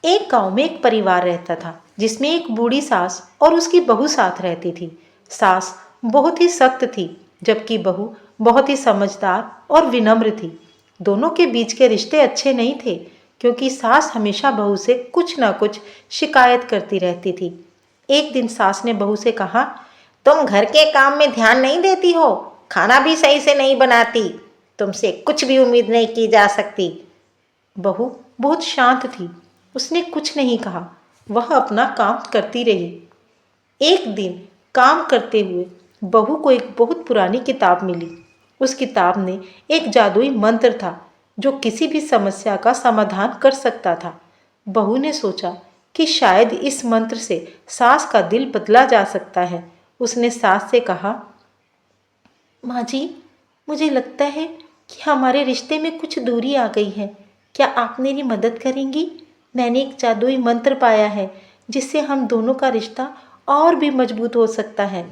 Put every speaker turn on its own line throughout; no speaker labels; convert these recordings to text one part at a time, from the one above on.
एक गांव में एक परिवार रहता था जिसमें एक बूढ़ी सास और उसकी बहू साथ रहती थी। सास बहुत ही सख्त थी जबकि बहू बहुत ही समझदार और विनम्र थी। दोनों के बीच के रिश्ते अच्छे नहीं थे क्योंकि सास हमेशा बहू से कुछ ना कुछ शिकायत करती रहती थी। एक दिन सास ने बहू से कहा, तुम घर के काम में ध्यान नहीं देती हो, खाना भी सही से नहीं बनाती, तुमसे कुछ भी उम्मीद नहीं की जा सकती। बहू बहुत शांत थी, उसने कुछ नहीं कहा, वह अपना काम करती रही। एक दिन काम करते हुए बहू को एक बहुत पुरानी किताब मिली। उस किताब में एक जादुई मंत्र था जो किसी भी समस्या का समाधान कर सकता था। बहू ने सोचा कि शायद इस मंत्र से सास का दिल बदला जा सकता है। उसने सास से कहा, माँ जी, मुझे लगता है कि हमारे रिश्ते में कुछ दूरी आ गई है। क्या आप मेरी मदद करेंगी? मैंने एक जादुई मंत्र पाया है जिससे हम दोनों का रिश्ता और भी मजबूत हो सकता है।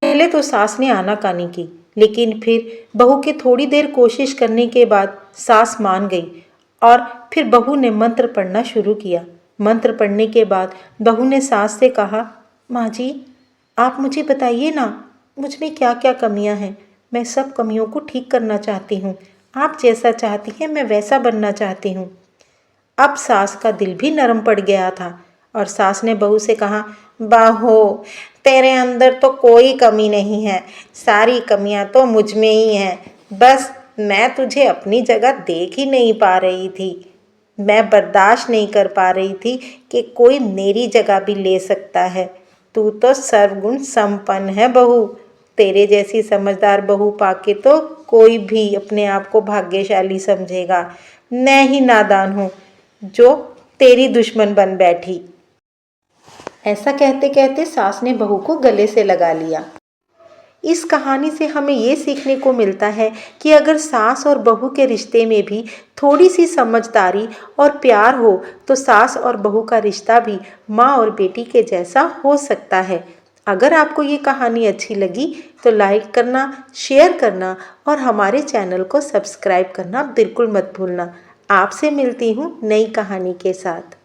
पहले तो सास ने आनाकानी की, लेकिन फिर बहू के थोड़ी देर कोशिश करने के बाद सास मान गई और फिर बहू ने मंत्र पढ़ना शुरू किया। मंत्र पढ़ने के बाद बहू ने सास से कहा, माँ जी, आप मुझे बताइए ना, मुझ में क्या क्या कमियां हैं। मैं सब कमियों को ठीक करना चाहती हूँ। आप जैसा चाहती हैं मैं वैसा बनना चाहती हूँ। अब सास का दिल भी नरम पड़ गया था और सास ने बहू से कहा, बहू, तेरे अंदर तो कोई कमी नहीं है, सारी कमियां तो मुझ में ही हैं। बस मैं तुझे अपनी जगह देख ही नहीं पा रही थी। मैं बर्दाश्त नहीं कर पा रही थी कि कोई मेरी जगह भी ले सकता है। तू तो सर्वगुण संपन्न है बहू। तेरे जैसी समझदार बहू पाके तो कोई भी अपने आप को भाग्यशाली समझेगा। मैं ही नादान हूँ जो तेरी दुश्मन बन बैठी। ऐसा कहते कहते सास ने बहू को गले से लगा लिया। इस कहानी से हमें ये सीखने को मिलता है कि अगर सास और बहू के रिश्ते में भी थोड़ी सी समझदारी और प्यार हो तो सास और बहू का रिश्ता भी माँ और बेटी के जैसा हो सकता है। अगर आपको ये कहानी अच्छी लगी तो लाइक करना, शेयर करना और हमारे चैनल को सब्सक्राइब करना बिल्कुल मत भूलना। आपसे मिलती हूँ नई कहानी के साथ।